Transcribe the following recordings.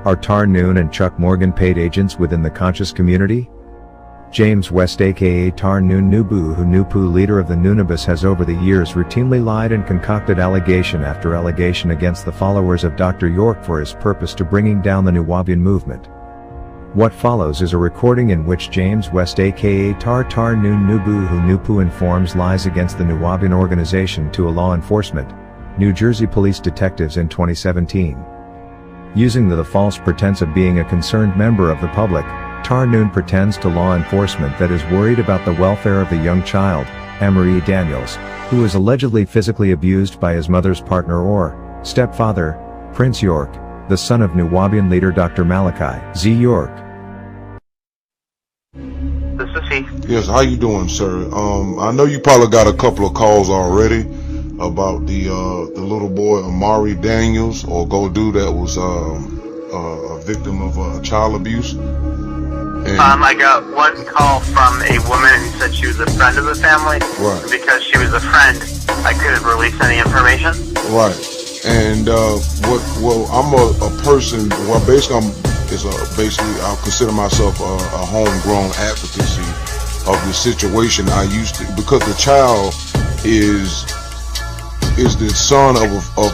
Are Tar Noon and Chuck Morgan paid agents within the conscious community? James West aka Tar Noon Nubu Nupu, leader of the Noonabis, has over the years routinely lied and concocted allegation after allegation against the followers of Dr. York for his purpose to bringing down the Nuwaubian movement. What follows is a recording in which James West aka Tar Noon Nubu Nupu informs lies against the Nuwaubian organization to a law enforcement, New Jersey police detectives in 2017. Using the false pretense of being a concerned member of the public, Tar Noon pretends to law enforcement that is worried about the welfare of the young child, Amory Daniels, who was allegedly physically abused by his mother's partner or stepfather, Prince York, the son of Nuwaubian leader Dr. Malachi Z. York. This is he. Yes, how you doing, sir? I know you probably got a couple of calls already about the little boy Amory Daniels, or dude that was a victim of child abuse. And I got one call from a woman who said she was a friend of the family. Right. Because she was a friend, I couldn't release any information. Right. And well, I'm a person. Well, basically, I'll consider myself a homegrown advocacy of the situation. I used to, because the child is the son of a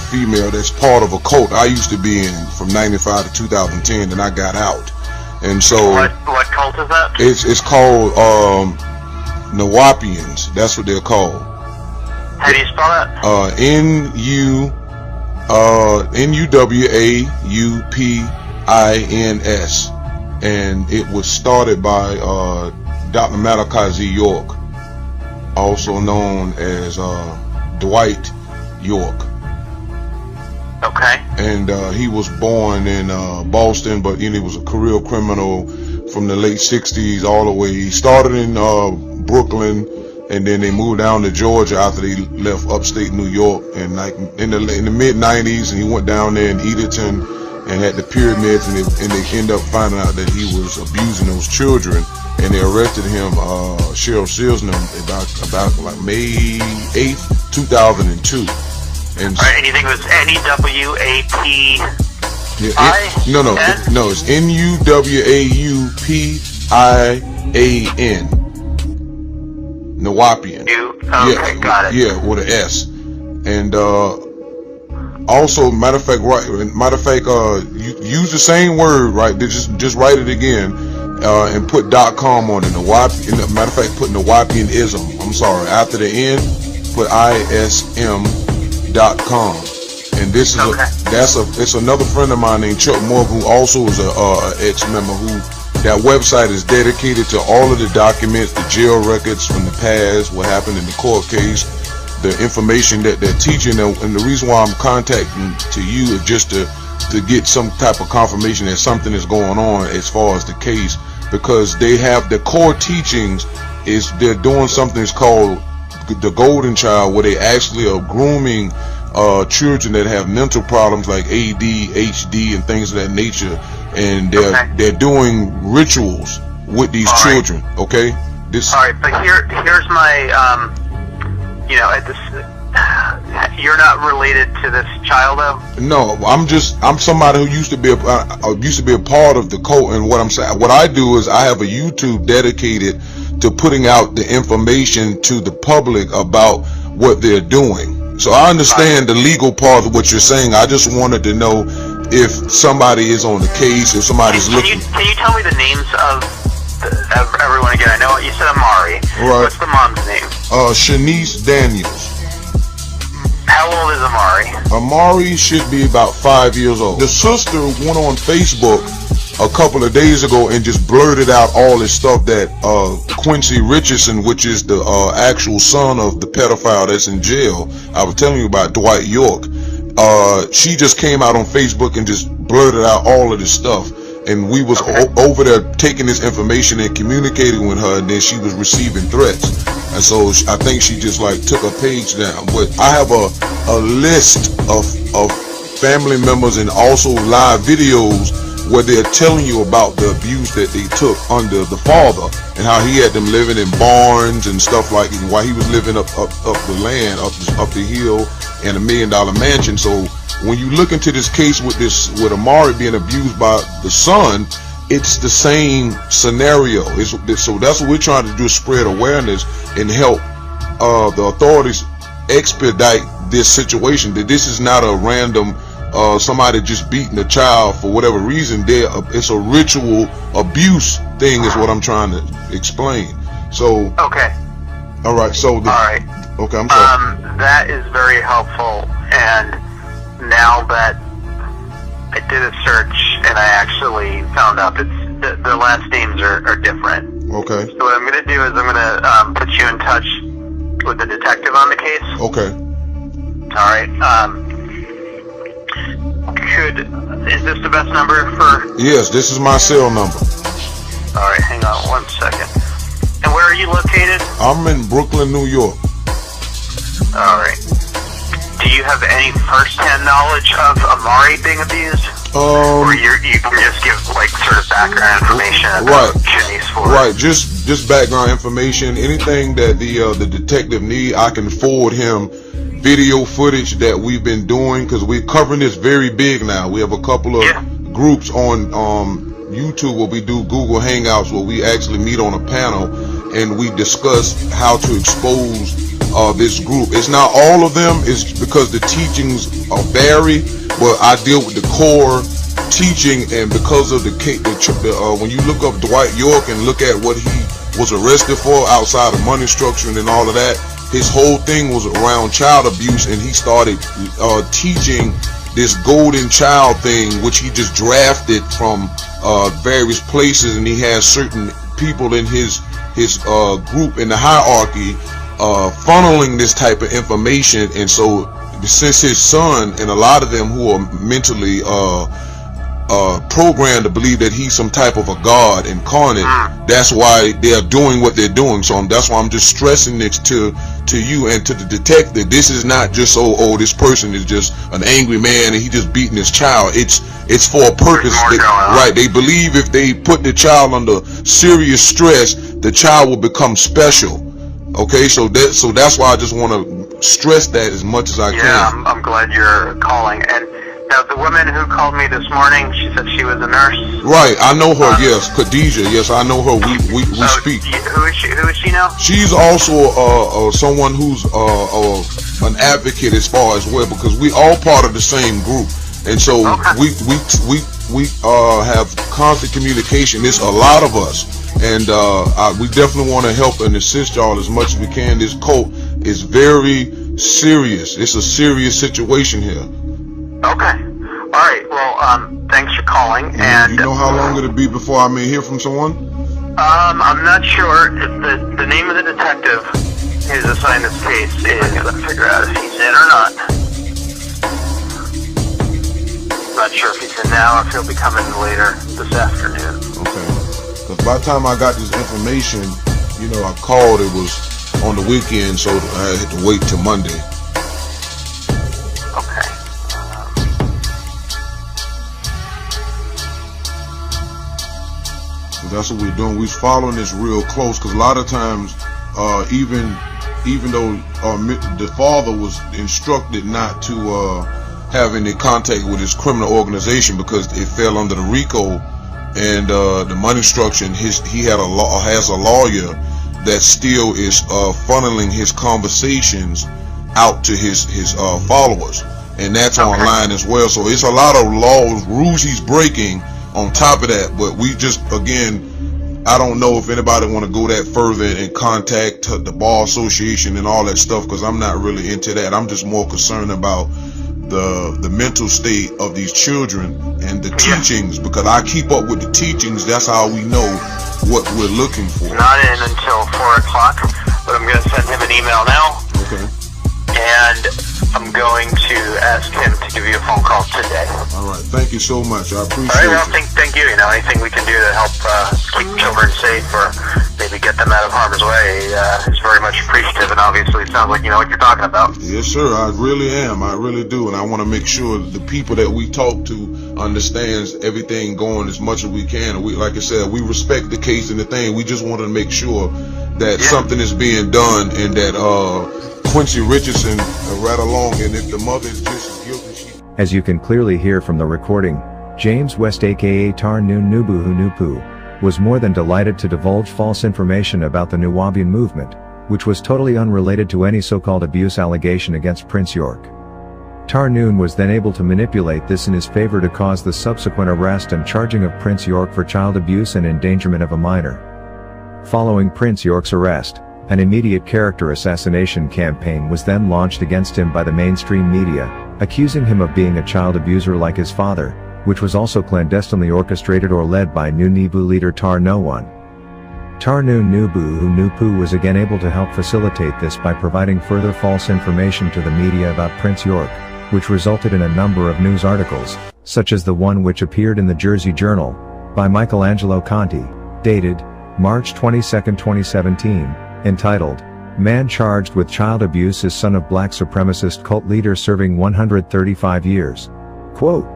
female that's part of a cult I used to be in from 95 to 2010, and I got out. And so what cult is that? It's called Nuwaubians. That's what they're called. How do you spell that? Nuwaubians, and it was started by Dr. Malachi Z. York, also known as Dwight York. Okay. And he was born in Boston, but he was a career criminal from the late 60s all the way. He started in Brooklyn, and then they moved down to Georgia after they left upstate New York, and like in the mid 90s, and he went down there in Edenton and had the pyramids, and they ended up finding out that he was abusing those children, and they arrested him, Cheryl Seals, about like May 8th, 2002. And all right, anything was N-E-W-A-P. No, it's Nuwaubian. Nuwaubian. Okay, got it. Yeah, with an S. And also, matter of fact, use the same word, right? Just write it again, and put .com on it. Matter of fact, put Nuwaubianism. I'm sorry, after the N, put ISM.com. And this is it's another friend of mine named Chuck Morgan, who also is a ex-member, who that website is dedicated to all of the documents, the jail records from the past, what happened in the court case, the information that they're teaching. And the reason why I'm contacting to you is just to get some type of confirmation that something is going on as far as the case, because they have the core teachings is they're doing something that's called the Golden Child, where they actually are grooming children that have mental problems like ADHD and things of that nature, and they're doing rituals with these children. Okay. Alright, but here's my you're not related to this child, though? No, I'm somebody who used to be a part of the cult, and what I do is I have a YouTube dedicated to putting out the information to the public about what they're doing. So I understand the legal part of what you're saying. I just wanted to know if somebody is on the case, if somebody's looking. Can you tell me the names of everyone again? I know you said Amory. Right. What's the mom's name? Shanice Daniels. How old is Amory? Amory should be about 5 years old. The sister went on Facebook a couple of days ago and just blurted out all this stuff that Quincy Richardson, which is the actual son of the pedophile that's in jail, I was telling you about, Dwight York, she just came out on Facebook and just blurted out all of this stuff, and we was over there taking this information and communicating with her, and then she was receiving threats, and so I think she just like took a page down. But I have a list of family members and also live videos where they're telling you about the abuse that they took under the father, and how he had them living in barns and stuff like that, while he was living up the land, up the hill, and $1 million mansion. So when you look into this case with Amari being abused by the son, it's the same scenario. So that's what we're trying to do, is spread awareness and help the authorities expedite this situation. That this is not a random somebody just beating a child for whatever reason. It's a ritual abuse thing, is what I'm trying to explain. So okay. All right. So all right. Okay, I'm sorry. That is very helpful, and now that I did a search and I actually found out it's the last names are different. Okay. So what I'm going to do is I'm going to put you in touch with the detective on the case. Okay. All right. Is this the best number for? Yes, this is my cell number. All right, hang on 1 second. And where are you located? I'm in Brooklyn, New York. All right. Do you have any first-hand knowledge of Amari being abused? Or you can just give like sort of background information about Shanice Ford? Right, just background information. Anything that the detective need, I can forward him video footage that we've been doing, because we're covering this very big now. We have a couple of groups on YouTube where we do Google Hangouts, where we actually meet on a panel and we discuss how to expose this group. It's not all of them, it's because the teachings vary, but I deal with the core teaching. And because of when you look up Dwight York and look at what he was arrested for outside of money structuring and all of that, his whole thing was around child abuse, and he started teaching this golden child thing, which he just drafted from various places, and he has certain people in his group in the hierarchy funneling this type of information. And so since his son and a lot of them who are mentally programmed to believe that he's some type of a god incarnate, that's why they're doing what they're doing. So that's why I'm just stressing this to you and to the detective. This is not just this person is just an angry man and he just beating his child. It's for a purpose. They believe if they put the child under serious stress, the child will become special. Okay, so that's why I just want to stress that as much as I can. Yeah, I'm glad you're calling. And now the woman who called me this morning, she said she was a nurse. Right, I know her. Yes, Khadijah. Yes, I know her. We speak. Who is she now? She's also someone who's an advocate as far as well, because we all part of the same group, and so we have constant communication. It's a lot of us, and we definitely want to help and assist y'all as much as we can. This cult is very serious. It's a serious situation here. Okay. All right. Well, thanks for calling. And you know how long it'll be before I may hear from someone? I'm not sure. The name of the detective who's assigned this case is, let's figure out if he's in or not. Not sure if he's in now or if he'll be coming later this afternoon. Okay. Because by the time I got this information, I called, it was on the weekend, so I had to wait till Monday. Okay. That's what we're doing. We're following this real close, because a lot of times, even though the father was instructed not to have any contact with his criminal organization because it fell under the RICO and the money structure, and he has a lawyer that still is funneling his conversations out to his followers, and that's online as well. So it's a lot of rules he's breaking on top of that. But we just, again, I don't know if anybody want to go that further and contact the bar association and all that stuff, because I'm not really into that. I'm just more concerned about the mental state of these children and the teachings, because I keep up with the teachings. That's how we know what we're looking for. Not in until 4 o'clock, but I'm going to send him an email now. Okay. And I'm going to ask him to give you a phone call today. All right. Thank you so much. I appreciate it. All right. Well, thank you. Anything we can do to help keep children safe or maybe get them out of harm's way is very much appreciative. And obviously, it sounds like you know what you're talking about. Yes, sir. I really am. I really do. And I want to make sure that the people that we talk to understands everything going as much as we can. And we, like I said, we respect the case and the thing. We just wanted to make sure that something is being done and that Quincy Richardson right along, and if the mother is just guilty, As you can clearly hear from the recording, James West aka Tarnoon Nubuhu Nupu was more than delighted to divulge false information about the Nuwaubian movement, which was totally unrelated to any so-called abuse allegation against Prince York. Tarnoon was then able to manipulate this in his favor to cause the subsequent arrest and charging of Prince York for child abuse and endangerment of a minor. Following Prince York's arrest, an immediate character assassination campaign was then launched against him by the mainstream media, accusing him of being a child abuser like his father, which was also clandestinely orchestrated or led by Nunebu leader Tar No One. Tarnoon Nubuhu Nupu was again able to help facilitate this by providing further false information to the media about Prince York, which resulted in a number of news articles, such as the one which appeared in the Jersey Journal, by Michelangelo Conti, dated March 22, 2017, entitled, "Man Charged with Child Abuse is Son of Black Supremacist Cult Leader Serving 135 Years. Quote,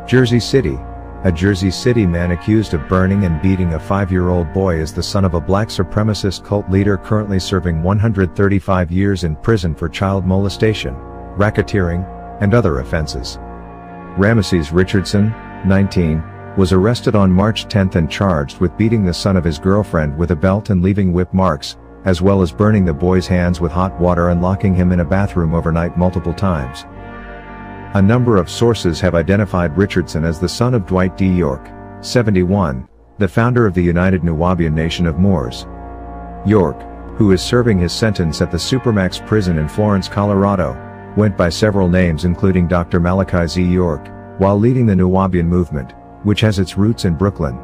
Jersey City. A Jersey City man accused of burning and beating a 5-year-old boy is the son of a black supremacist cult leader currently serving 135 years in prison for child molestation, racketeering, and other offenses. Ramesses Richardson, 19, was arrested on March 10 and charged with beating the son of his girlfriend with a belt and leaving whip marks, as well as burning the boy's hands with hot water and locking him in a bathroom overnight multiple times. A number of sources have identified Richardson as the son of Dwight D. York, 71, the founder of the United Nuwaubian Nation of Moors. York, who is serving his sentence at the Supermax prison in Florence, Colorado, went by several names including Dr. Malachi Z. York, while leading the Nuwaubian movement, which has its roots in Brooklyn.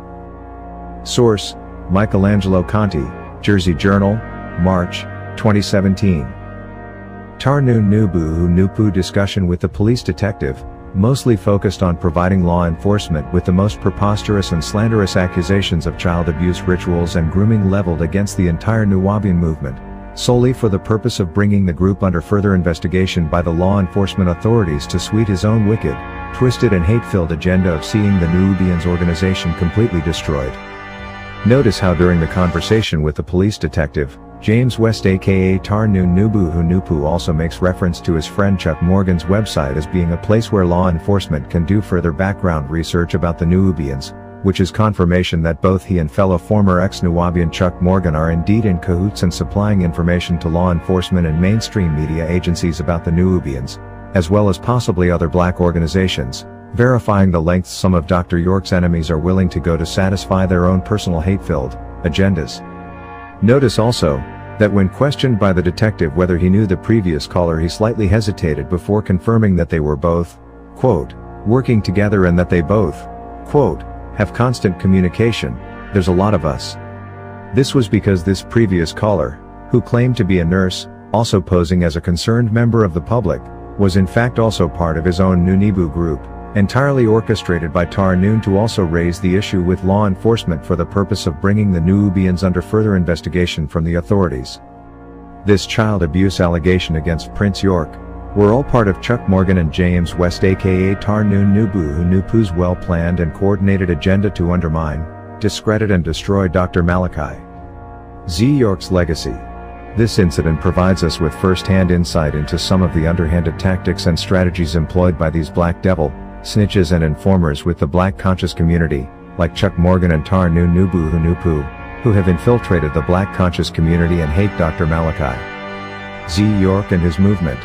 Source, Michelangelo Conti, Jersey Journal, March, 2017. Tarnoon Nubuhu Nupu discussion with the police detective, mostly focused on providing law enforcement with the most preposterous and slanderous accusations of child abuse rituals and grooming leveled against the entire Nuwaubian movement, solely for the purpose of bringing the group under further investigation by the law enforcement authorities to sweet his own wicked, twisted and hate-filled agenda of seeing the Nuwaubians organization completely destroyed. Notice how during the conversation with the police detective, James West aka Tarnoon Nubuhu Nupu also makes reference to his friend Chuck Morgan's website as being a place where law enforcement can do further background research about the Nuwaubians, which is confirmation that both he and fellow former ex-Nuwaubian Chuck Morgan are indeed in cahoots and supplying information to law enforcement and mainstream media agencies about the Nuwaubians, as well as possibly other black organizations, verifying the lengths some of Dr. York's enemies are willing to go to satisfy their own personal hate-filled agendas. Notice also, that when questioned by the detective whether he knew the previous caller, he slightly hesitated before confirming that they were both, quote, working together and that they both, quote, have constant communication. There's a lot of us. This was because this previous caller, who claimed to be a nurse, also posing as a concerned member of the public, was in fact also part of his own Nunebu group, entirely orchestrated by Tarnoon to also raise the issue with law enforcement for the purpose of bringing the Nuwaubians under further investigation from the authorities. This child abuse allegation against Prince York were all part of Chuck Morgan and James West aka Tarnoon Nubuhu Nupu's well-planned and coordinated agenda to undermine, discredit and destroy Dr. Malachi Z. York's legacy. This incident provides us with first-hand insight into some of the underhanded tactics and strategies employed by these black devil snitches and informers with the black conscious community, like Chuck Morgan and Tarnoon Nubuhu Nupu, who have infiltrated the black conscious community and hate Dr. Malachi Z. York and his movement.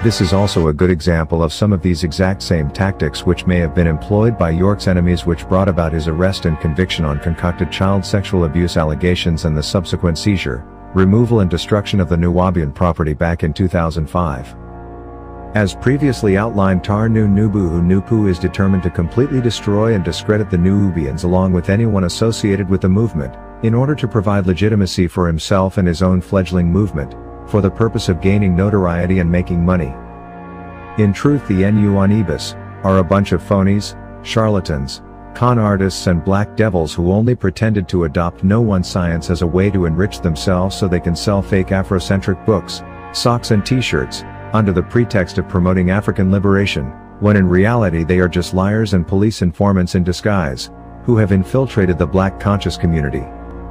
This is also a good example of some of these exact same tactics which may have been employed by York's enemies, which brought about his arrest and conviction on concocted child sexual abuse allegations and the subsequent seizure, removal and destruction of the Nuwaubian property back in 2005. As previously outlined, Tarnoon Nubuhu Nupu is determined to completely destroy and discredit the Nuwaubians along with anyone associated with the movement, in order to provide legitimacy for himself and his own fledgling movement, for the purpose of gaining notoriety and making money. In truth, the Nuwaubians are a bunch of phonies, charlatans, con artists and black devils who only pretended to adopt No One science as a way to enrich themselves so they can sell fake Afrocentric books, socks and t-shirts, under the pretext of promoting African liberation, when in reality they are just liars and police informants in disguise, who have infiltrated the black conscious community.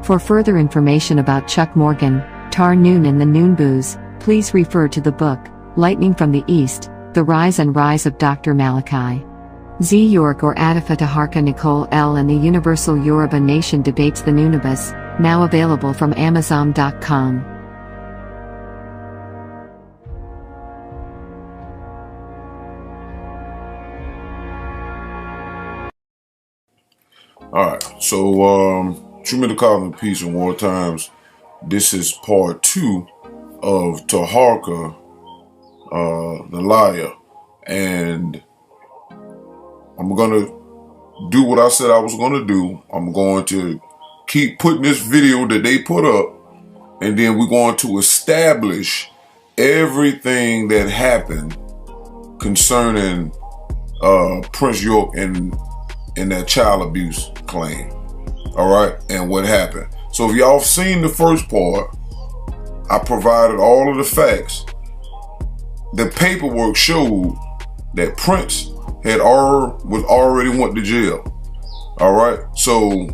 For further information about Chuck Morgan, Tarnoon and the Nuwaubians, please refer to the book, Lightning from the East, The Rise and Rise of Dr. Malachi Z. York or Adifa Taharka Nicole L. and the Universal Yoruba Nation Debates the Nunibus, now available from Amazon.com. Alright, so True Men to Call in Peace and War Times. This is part 2 of Taharka, the liar. And I'm gonna do what I said I was gonna do. I'm going to keep putting this video that they put up, and then we're going to establish everything that happened concerning Prince York and that child abuse claim. All right, and what happened. So if y'all seen the first part, I provided all of the facts. The paperwork showed that Prince was already went to jail. All right, so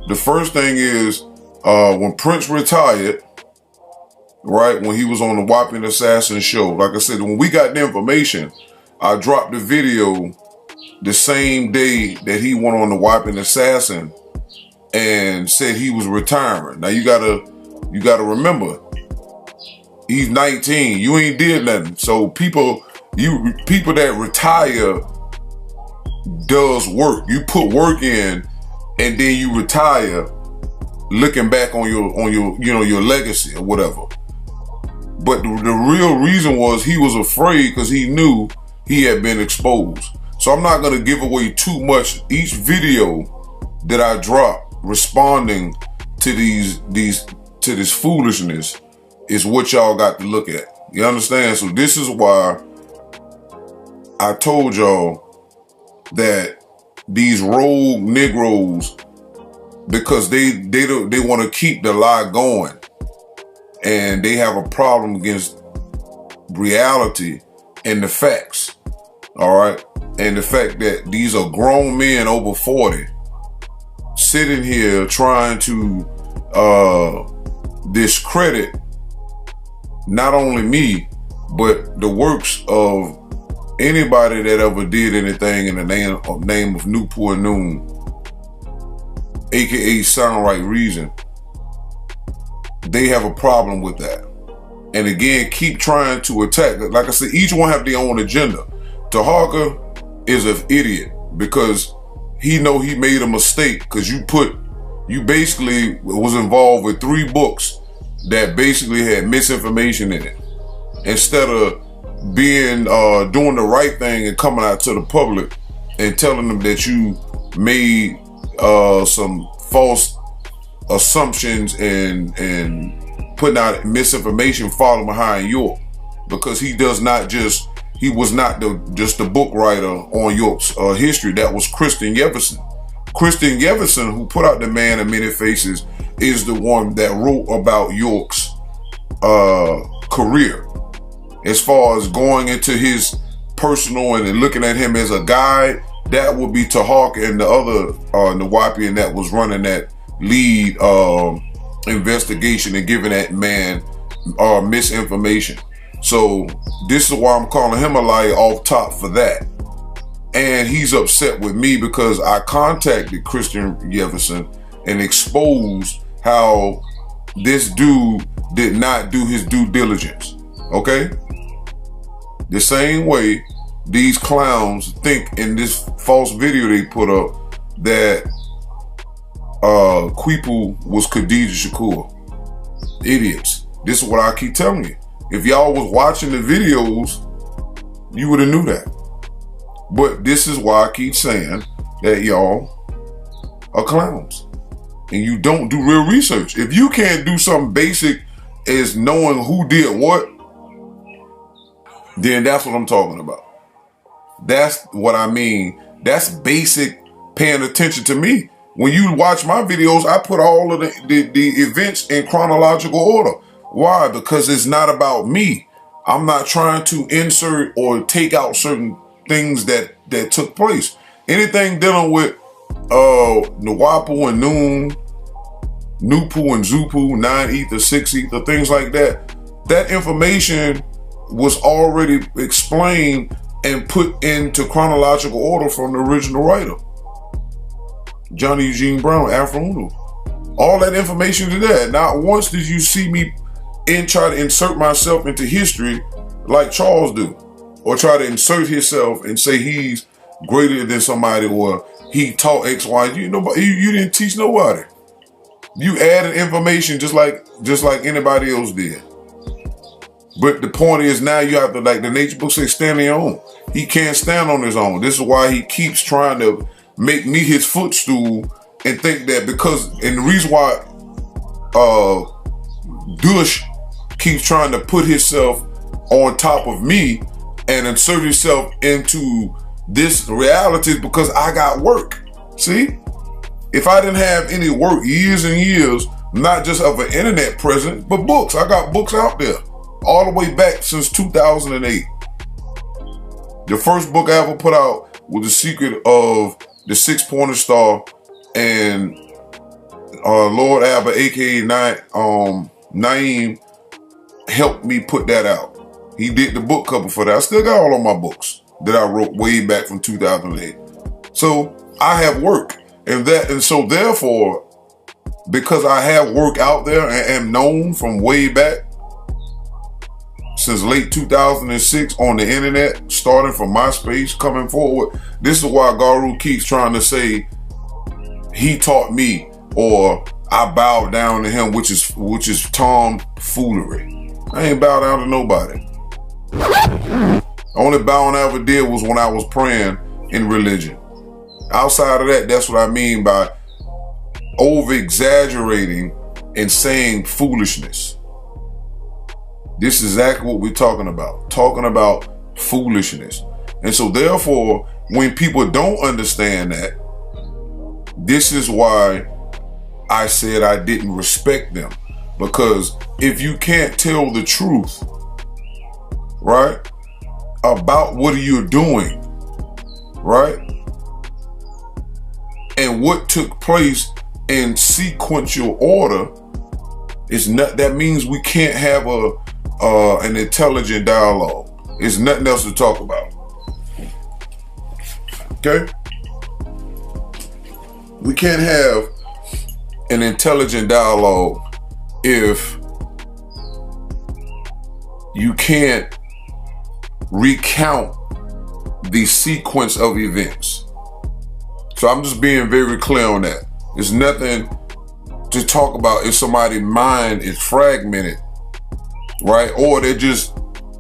the first thing is when Prince retired, right, when he was on the Whopping Assassin show, like I said, when we got the information, I dropped the video the same day that he went on the Whopping Assassin and said he was retiring. Now you gotta remember, he's 19. You ain't did nothing. So people that retire does work. You put work in, and then you retire, looking back on your legacy or whatever. But the real reason was he was afraid because he knew he had been exposed. So I'm not gonna give away too much. Each video that I drop responding to this foolishness is what y'all got to look at. You understand? So this is why I told y'all that these rogue Negroes, because they want to keep the lie going, and they have a problem against reality and the facts. All right. And the fact that these are grown men over 40 sitting here trying to discredit not only me, but the works of anybody that ever did anything in the name of Nupu Anoon, aka Sound Right Reason. They have a problem with that. And again, keep trying to attack. Like I said, each one have their own agenda. Taharka is an idiot because he know he made a mistake, because you basically was involved with 3 books that basically had misinformation in it. Instead of being doing the right thing and coming out to the public and telling them that you made some false assumptions and putting out misinformation following behind York, because he was not just the book writer on York's history. That was Christian Jefferson. Christian Jefferson, who put out The Man of Many Faces, is the one that wrote about York's career. As far as going into his personal and looking at him as a guide, that would be Taharka and the other Nawapian that was running that lead investigation and giving that man misinformation. So this is why I'm calling him a liar off top for that. And he's upset with me because I contacted Christian Jefferson and exposed how this dude did not do his due diligence. Okay? The same way these clowns think in this false video they put up that Quipu was Khadijah Shakur. Idiots. This is what I keep telling you. If y'all was watching the videos, you would have knew that. But this is why I keep saying that y'all are clowns and you don't do real research. If you can't do something basic as knowing who did what, then that's what I'm talking about. That's what I mean. That's basic paying attention to me. When you watch my videos, I put all of the events in chronological order. Why? Because it's not about me. I'm not trying to insert or take out certain things that took place. Anything dealing with Nawapu and Noon, Nupu and Zupu, 9 ether, 6 ether, things like that, that information was already explained and put into chronological order from the original writer, Johnny Eugene Brown, Afro Uno. All that information is there. Not once did you see me try to insert myself into history like Charles do, or try to insert himself and say he's greater than somebody, or he taught X, Y. You didn't teach nobody. You added information just like anybody else did. But the point is, now you have to, like the nature book says, stand on your own. He can't stand on his own. This is why he keeps trying to make me his footstool and think that and the reason why Dush keeps trying to put himself on top of me and insert himself into this reality is because I got work. See? If I didn't have any work, years and years, not just of an internet presence, but books. I got books out there all the way back since 2008. The first book I ever put out was The Secret of the Six-Pointed Star, and Lord Albert, aka Naeem, helped me put that out. He did the book cover for that. I still got all of my books that I wrote way back from 2008. So I have work, and so therefore, because I have work out there and am known from way back since late 2006 on the internet, starting from MySpace, coming forward. This is why Garu keeps trying to say he taught me or I bowed down to him, which is tomfoolery. I ain't bowed down to nobody. Only bowing I ever did was when I was praying in religion. Outside of that, that's what I mean by over-exaggerating and saying foolishness. This is exactly what we're talking about foolishness. And so therefore, when people don't understand that, this is why I said I didn't respect them. Because if you can't tell the truth, right, about what you're doing, right, and what took place in sequential order, that means we can't have an intelligent dialogue. It's nothing else to talk about. Okay? We can't have an intelligent dialogue if you can't recount the sequence of events. So I'm just being very clear on that. There's nothing to talk about if somebody's mind is fragmented, right? Or they're just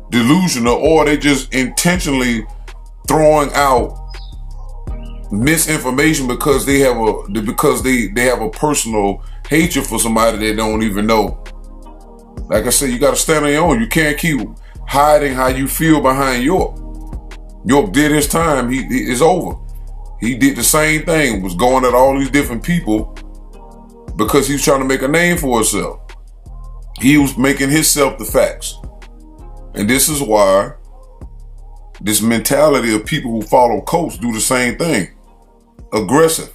delusional, or they're just intentionally throwing out misinformation because they have a personal hatred for somebody they don't even know. Like I said, you got to stand on your own. You can't keep hiding how you feel behind York. York did his time. He is over. He did the same thing, was going at all these different people because he was trying to make a name for himself. He was making himself the facts. And this is why this mentality of people who follow cults do the same thing. Aggressive.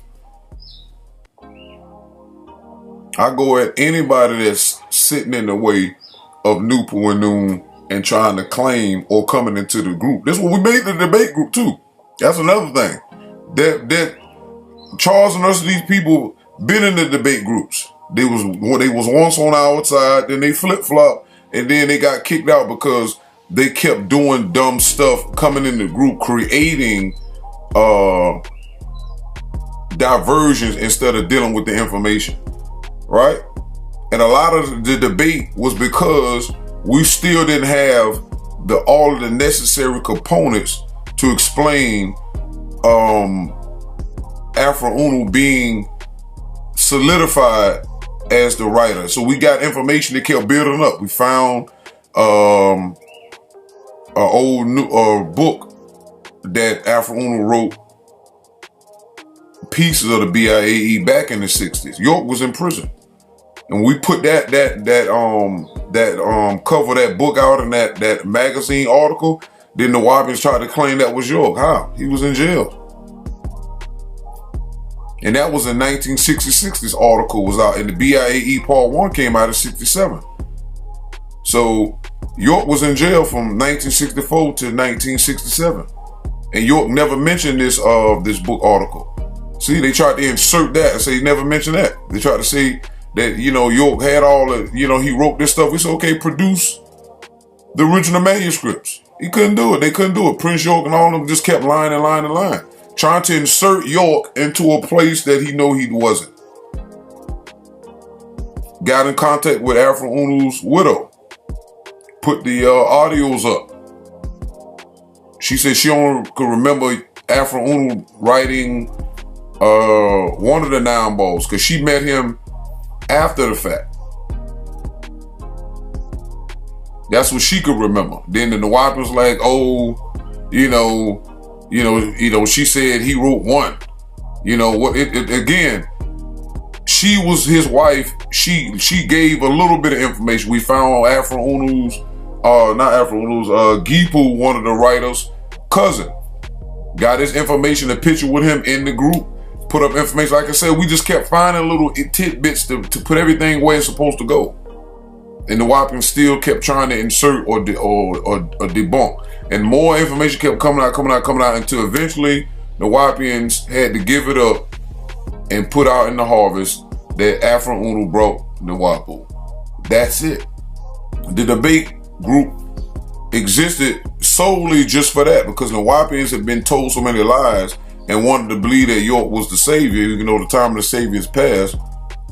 I go at anybody that's sitting in the way of Nupu and Noon and trying to claim or coming into the group. This is what we made the debate group too. That's another thing. That Charles and the rest of these people been in the debate groups. They was once on our side, then they flip-flop, and then they got kicked out because they kept doing dumb stuff, coming in the group, creating diversions instead of dealing with the information, right? And a lot of the debate was because we still didn't have all of the necessary components to explain Afro Uno being solidified as the writer. So we got information that kept building up. We found an old book that Afro Uno wrote, pieces of the BIAE back in the 60s. York was in prison, and we put that cover that book out in that magazine article. Then the Wabians tried to claim that was York. How? He was in jail. And that was in 1966. This article was out, and the BIAE Part 1 came out in 67. So York was in jail from 1964 to 1967. And York never mentioned this book article. See, they tried to insert that and say he never mentioned that. They tried to say that, York had all the, he wrote this stuff. We said, okay, produce the original manuscripts. He couldn't do it. They couldn't do it. Prince York and all of them just kept lying and lying and lying, trying to insert York into a place that he wasn't. Got in contact with Afro Unu's widow. Put the audios up. She said she only could remember Afro Unu writing one of the 9 balls because she met him after the fact. That's what she could remember. Then the Nawab was like, she said he wrote 1. Again, she was his wife. She gave a little bit of information. We found Afro Unu's, Gipu, one of the writers, cousin. Got his information, a picture with him in the group. Put up information. Like I said, we just kept finding little tidbits to put everything where it's supposed to go. And the Wapians still kept trying to insert or debunk. And more information kept coming out until eventually the Wapians had to give it up and put out in the harvest that Afro Unu brought Nwapu. That's it. The debate group existed solely just for that, because the Wapians had been told so many lies and wanted to believe that York was the savior, even though the time of the savior's passed,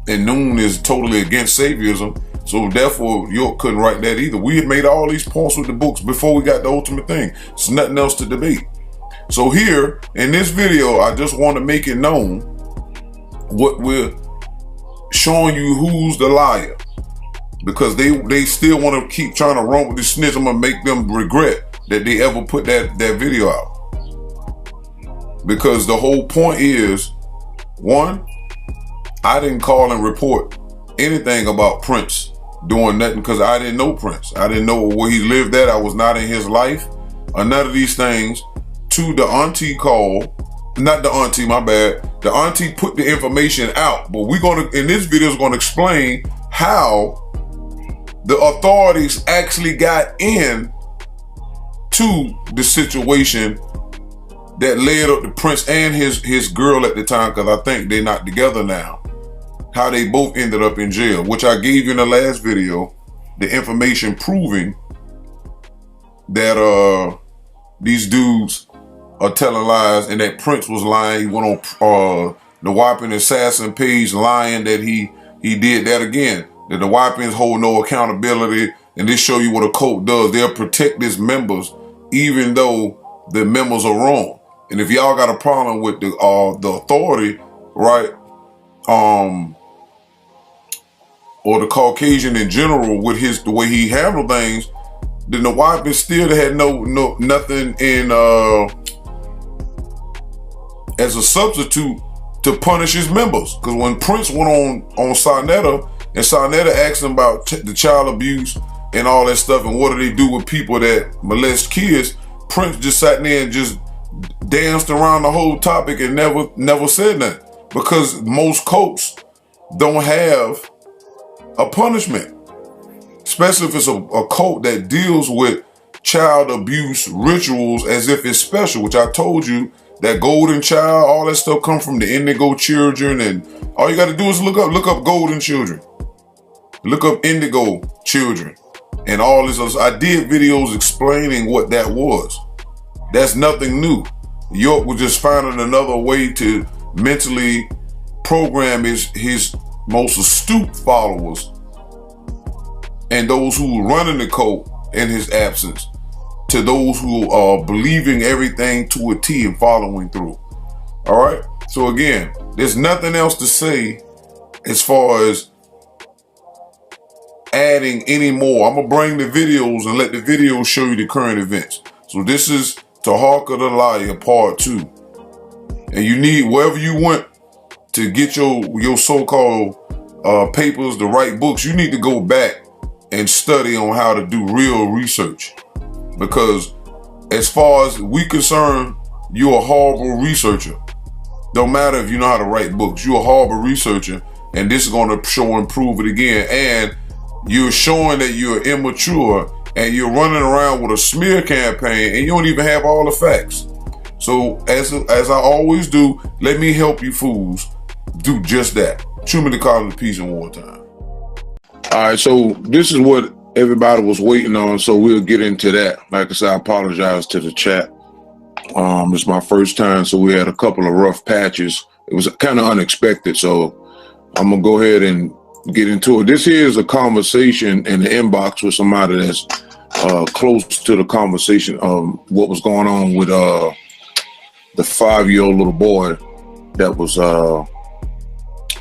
and Noon is totally against saviorism. So therefore, York couldn't write that either. We had made all these points with the books before we got the ultimate thing. There's nothing else to debate. So here, in this video, I just want to make it known what we're showing you who's the liar. Because they still want to keep trying to run with the snitch. I'm going to make them regret that they ever put that video out. Because the whole point is, 1, I didn't call and report anything about Prince doing nothing because I didn't know Prince. I didn't know where he lived at. I was not in his life or none of these things. 2, the auntie called. Not the auntie, my bad. The auntie put the information out. But in this video, is going to explain how the authorities actually got in to the situation that led up to Prince and his girl at the time, because I think they're not together now. How they both ended up in jail, which I gave you in the last video, the information proving that these dudes are telling lies and that Prince was lying. He went on the Wapian assassin page lying that he did that again. That the Wapians hold no accountability, and this show you what a cult does. They'll protect its members even though the members are wrong. And if y'all got a problem with the authority, right, or the Caucasian in general with the way he handled things, then the Wapians still had nothing in as a substitute to punish his members. Because when Prince went on Sarnetta, and Sarnetta asked him about the child abuse and all that stuff, and what do they do with people that molest kids, Prince just sat there and just danced around the whole topic and never said nothing. Because most cults don't have a punishment, especially if it's a cult that deals with child abuse rituals as if it's special, which I told you that golden child, all that stuff come from the indigo children, and all you got to do is look up golden children, look up indigo children, and all this. I did videos explaining what that was. That's nothing new. York was just finding another way to mentally program his most astute followers and those who were running the cult in his absence to those who are believing everything to a T and following through. All right. So again, there's nothing else to say as far as adding any more. I'm going to bring the videos and let the videos show you the current events. So this is Taharka the Liar Part 2. And you need, wherever you went to get your so-called papers, the right books, you need to go back and study on how to do real research. Because as far as we concerned, you're a horrible researcher. Don't matter if you know how to write books. You're a horrible researcher, and this is going to show and prove it again. And you're showing that you're immature and you're running around with a smear campaign and you don't even have all the facts. So as I always do, let me help you fools do just that. Truman call it peace and wartime. All right, so this is what everybody was waiting on, so we'll get into that. Like I said, I apologize to the chat. It's my first time, so we had a couple of rough patches. It was kind of unexpected, so I'm gonna go ahead and get into it. This here is a conversation in the inbox with somebody that's close to the conversation of what was going on with the 5-year-old little boy that was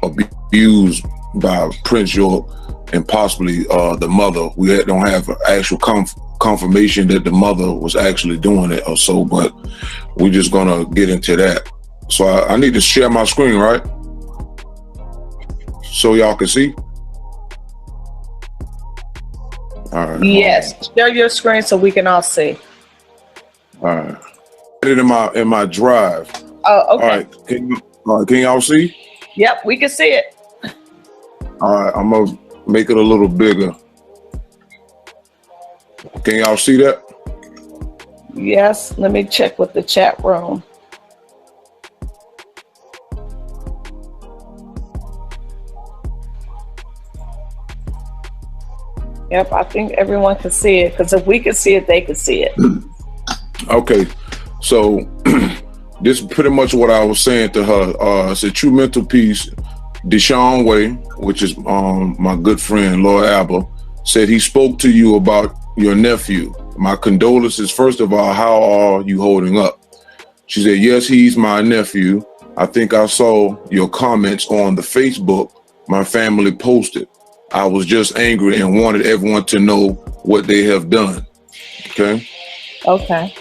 abused by Prince York and possibly the mother. We don't have actual confirmation that the mother was actually doing it or so, but we're just gonna get into that. So I need to share my screen, right? So y'all can see? All right. Yes, share your screen so we can all see. All right. Put it in my drive. Oh, okay. All right, can y'all see? Yep, we can see it. All right, I'm gonna make it a little bigger. Can y'all see that? Yes, let me check with the chat room. Yep, I think everyone can see it, because if we can see it, they can see it. Okay, so this is pretty much what I was saying to her. It's a true mental piece. Deshaun Way, which is my good friend, Laura Abba, said he spoke to you about your nephew. My condolences. First of all, how are you holding up? She said, yes, he's my nephew. I think I saw your comments on the Facebook my family posted. I was just angry and wanted everyone to know what they have done. Okay? Okay.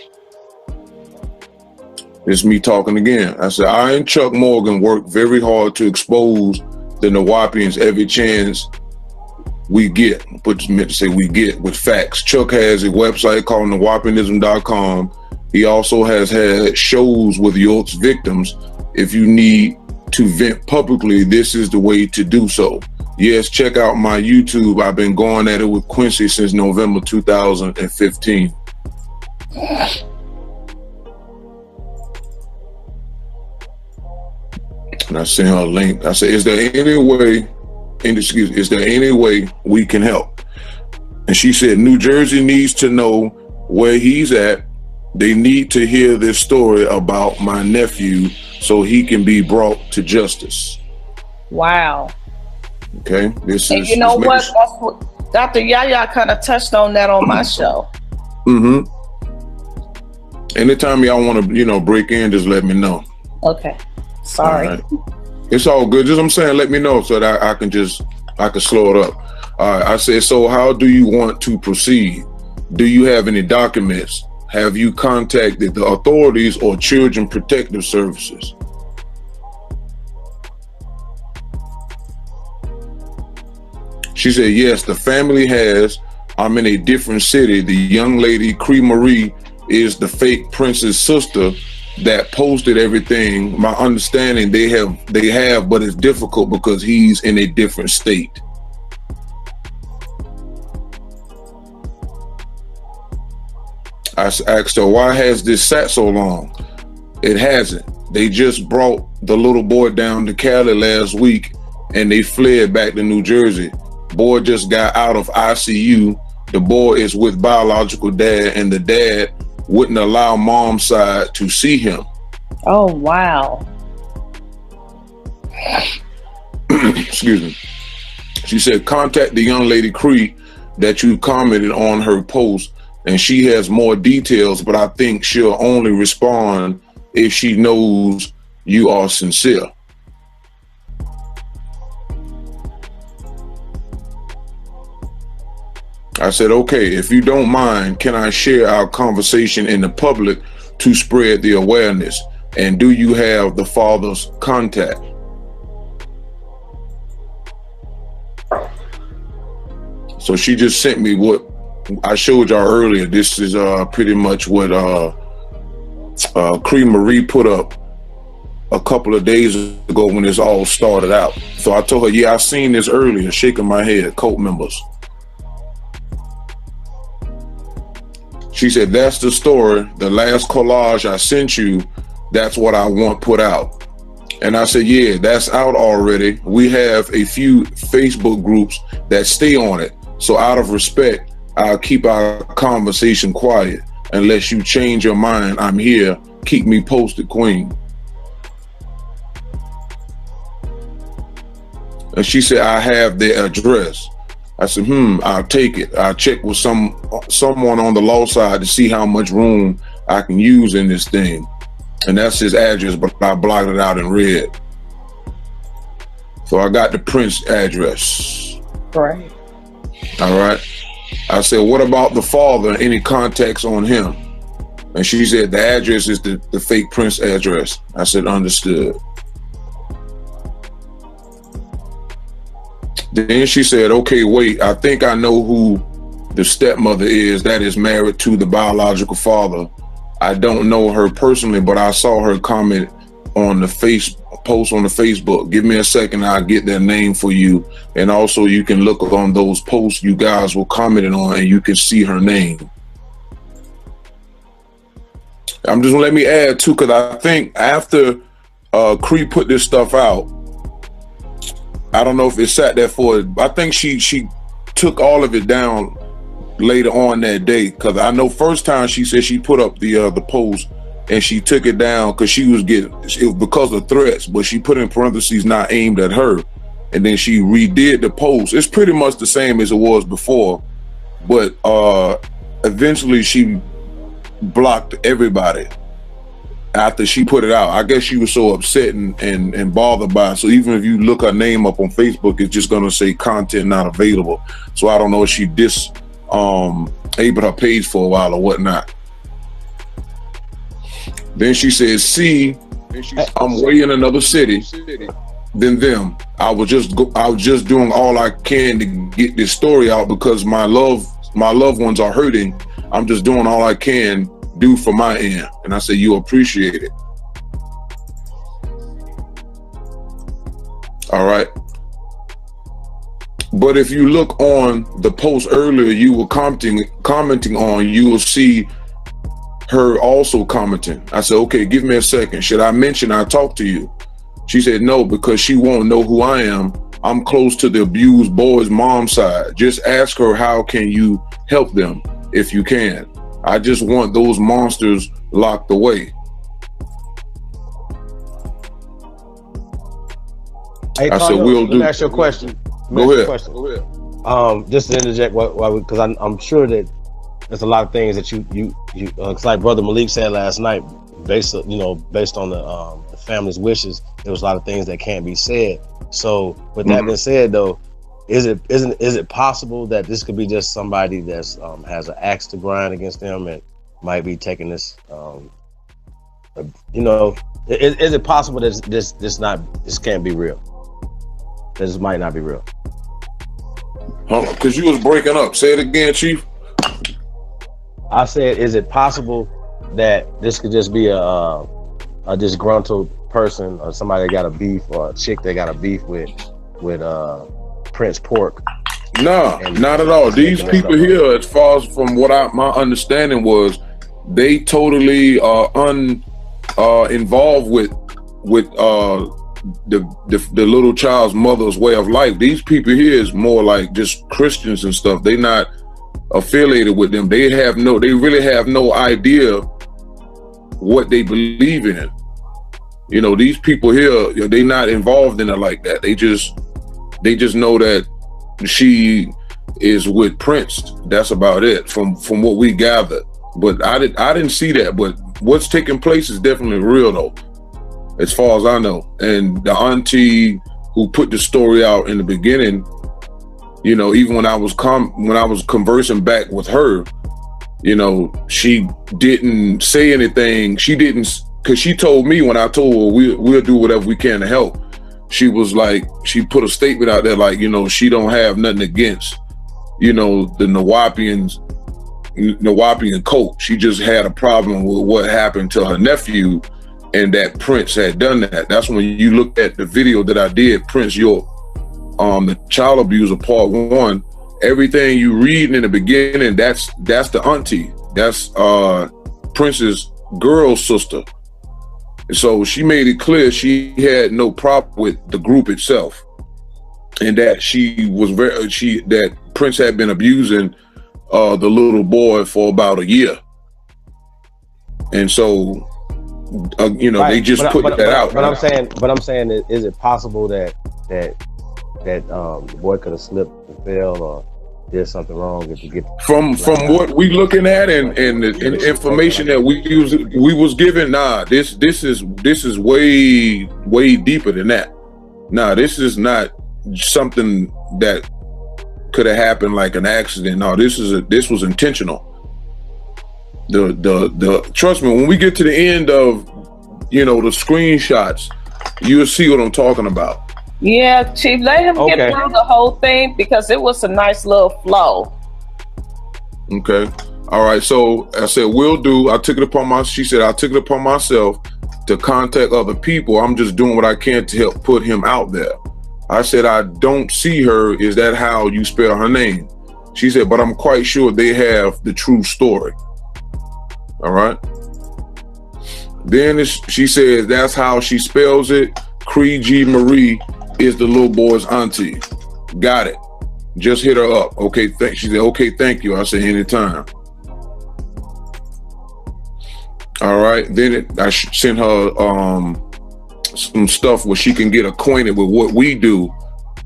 It's me talking again. I said, I and Chuck Morgan worked very hard to expose the Nawapians every chance we get. But meant to say we get with facts. Chuck has a website called Nawapianism.com. He also has had shows with York's victims. If you need to vent publicly, this is the way to do so. Yes, check out my YouTube. I've been going at it with Quincy since November 2015. And I sent her a link. I said, is there any way we can help? And she said, New Jersey needs to know where he's at. They need to hear this story about my nephew so he can be brought to justice. Wow. Okay, this and is. You know what? That's what Dr. Yaya kind of touched on that on my show. Mm-hmm. Anytime y'all want to, break in, just let me know. Okay. Sorry. All right. It's all good. Just I'm saying, let me know so that I can slow it up. All right. I said, so how do you want to proceed? Do you have any documents? Have you contacted the authorities or Children Protective Services? She said, yes, the family has. I'm in a different city. The young lady, Cree Marie, is the fake Prince's sister that posted everything. My understanding they have, but it's difficult because he's in a different state. I asked her, why has this sat so long? It hasn't. They just brought the little boy down to Cali last week and they fled back to New Jersey. Boy just got out of ICU. The boy is with biological dad and the dad wouldn't allow mom's side to see him. Oh, wow. Excuse me. She said, contact the young lady Cree that you commented on her post, and she has more details, but I think she'll only respond if she knows you are sincere. I said, okay, if you don't mind, can I share our conversation in the public to spread the awareness? And do you have the father's contact? So she just sent me what I showed y'all earlier. This is pretty much what Cree Marie put up a couple of days ago when this all started out. So I told her, yeah, I seen this earlier, shaking my head, cult members. She said, that's the story. The last collage I sent you, that's what I want put out. And I said, yeah, that's out already. We have a few Facebook groups that stay on it. So out of respect, I'll keep our conversation quiet. Unless you change your mind, I'm here. Keep me posted, Queen. And she said, I have their address. I said, I'll take it. I'll check with someone on the law side to see how much room I can use in this thing. And that's his address, but I blocked it out in red. So I got the Prince address. Right. All right. I said, what about the father? Any contacts on him? And she said, the address is the fake Prince address. I said, understood. Then she said, okay, wait, I think I know who the stepmother is that is married to the biological father. I don't know her personally, but I saw her comment on the post on the Facebook. Give me a second, I'll get their name for you. And also you can look on those posts you guys were commenting on and you can see her name. I'm just gonna let me add too, because I think after Cree put this stuff out, I don't know if it sat there for it. I think she took all of it down later on that day, because I know first time she said she put up the post and she took it down because she was because of threats, but she put in parentheses not aimed at her, and then she redid the post. It's pretty much the same as it was before, but eventually she blocked everybody after she put it out. I guess she was so upset and bothered by it. So even if you look her name up on Facebook, it's just gonna say content not available. So I don't know if she disabled her page for a while or whatnot. Then she said, see, I'm way in another city than them. I was just doing all I can to get this story out because my loved ones are hurting. I'm just doing all I can do for my end. And I said, you appreciate it. All right. But if you look on the post earlier you were commenting on, you will see her also commenting. I said, okay, give me a second. Should I mention I talked to you? She said, no, because she won't know who I am. I'm close to the abused boy's mom's side. Just ask her, how can you help them if you can? I just want those monsters locked away. Hey, I said, we'll do. Let me ask you a question. Go ahead. Just to interject, because I'm sure that there's a lot of things that you it's like Brother Malik said last night, based on the family's wishes. There was a lot of things that can't be said. So with that being said, though, is it possible that this could be just somebody that's has an axe to grind against them and might be taking this? Is it possible that this can't be real? This might not be real. Because you was breaking up. Say it again, Chief. I said, is it possible that this could just be a disgruntled person or somebody that got a beef, or a chick that got a beef with Prince Pork? No, not at all. These people here, as far as from what my understanding was, they totally are involved with the little child's mother's way of life. These people here is more like just Christians and stuff. They not affiliated with them. They really have no idea what they believe in. You know, these people here, they not involved in it like that. They just know that she is with Prince. That's about it from what we gathered. But I didn't see that. But what's taking place is definitely real though, as far as I know. And the auntie who put the story out in the beginning, you know, even when I was conversing back with her, you know, she didn't say anything. She didn't, because she told me when I told her we'll do whatever we can to help. She was like, she put a statement out there like, you know, she don't have nothing against, you know, the Nawapian cult. She just had a problem with what happened to her nephew, and that Prince had done that. That's when you look at the video that I did, Prince York, the child abuser part 1, everything you read in the beginning, that's the auntie. That's Prince's girl sister. So she made it clear she had no problem with the group itself, and that that Prince had been abusing the little boy for about a year, and so you know, they just put that out. But I'm saying, is it possible that the boy could have slipped and fell or did something wrong if you get from what we looking at and the information that we was given? Nah, this is way deeper than that. Nah, this is not something that could have happened like an accident. No, this was intentional. The trust me, when we get to the end of, you know, the screenshots, you'll see what I'm talking about. Yeah, Chief, let him get through the whole thing because it was a nice little flow. Okay. All right. So I said, will do. She said, I took it upon myself to contact other people. I'm just doing what I can to help put him out there. I said, I don't see her. Is that how you spell her name? She said, but I'm quite sure they have the true story. All right. Then she says that's how she spells it. Cree G. Marie is the little boy's auntie. Got it. Just hit her up. Okay. She said, okay, thank you. I said, anytime. All right. Then I sent her some stuff where she can get acquainted with what we do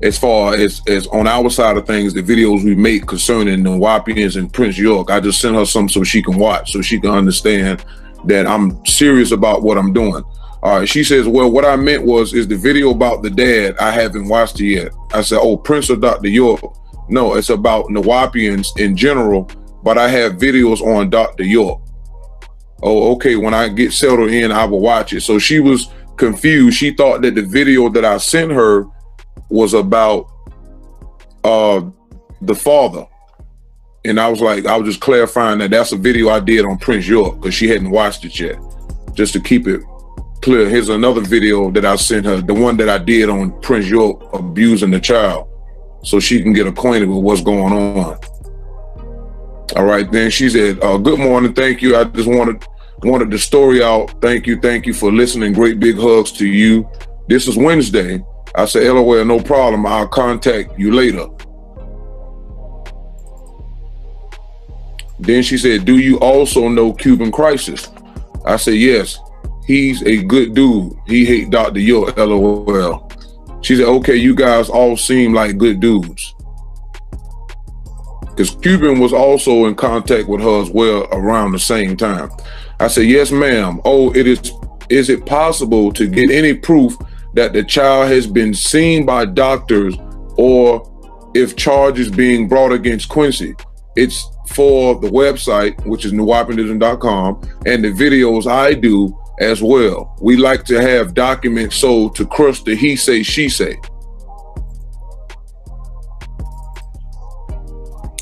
as far as on our side of things, the videos we make concerning the Wapians and Prince York. I just sent her some so she can watch, so she can understand that I'm serious about what I'm doing. All right, she says, well, what I meant is the video about the dad, I haven't watched it yet. I said, oh, Prince or Dr. York? No, it's about Nawapians in general, but I have videos on Dr. York. Oh, okay, when I get settled in, I will watch it. So she was confused. She thought that the video that I sent her was about the father. And I was just clarifying that that's a video I did on Prince York because she hadn't watched it yet. Just to keep it clear, here's another video that I sent her, the one that I did on Prince York abusing the child, so she can get acquainted with what's going on. All right, then she said, good morning, thank you. I just wanted the story out. Thank you for listening. Great big hugs to you. This is Wednesday. I said, LOL, no problem. I'll contact you later. Then she said, do you also know Cuban Crisis? I said, yes. He's a good dude. He hate Dr. York, LOL. She said, okay, you guys all seem like good dudes. Because Cuban was also in contact with her as well around the same time. I said, yes, ma'am. Oh, is it possible to get any proof that the child has been seen by doctors or if charges being brought against Quincy? It's for the website, which is newwapianism.com, and the videos I do as well. We like to have documents so to crush the he say, she say.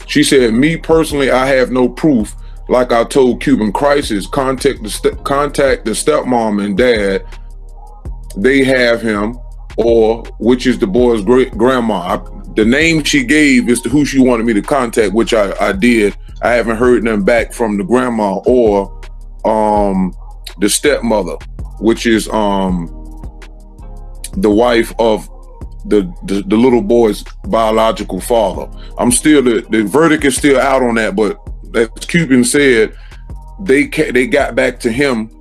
She said, me personally, I have no proof. Like I told Cuban Crisis, contact the stepmom and dad. They have him, or which is the boy's great grandma. The name she gave is who she wanted me to contact, which I did. I haven't heard them back from the grandma or the stepmother, which is the wife of the little boy's biological father. The verdict is still out on that, but as Cuban said, they got back to him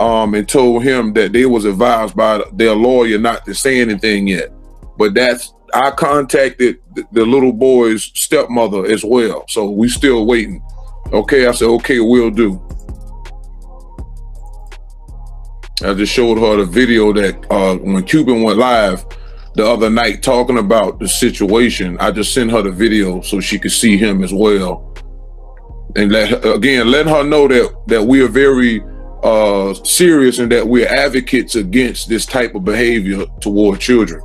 and told him that they was advised by their lawyer not to say anything yet. But I contacted the little boy's stepmother as well, so we still waiting. Okay, I said, okay, will do. I just showed her the video that when Cuban went live the other night talking about the situation, I just sent her the video so she could see him as well. And let her know that we are very serious and that we're advocates against this type of behavior toward children.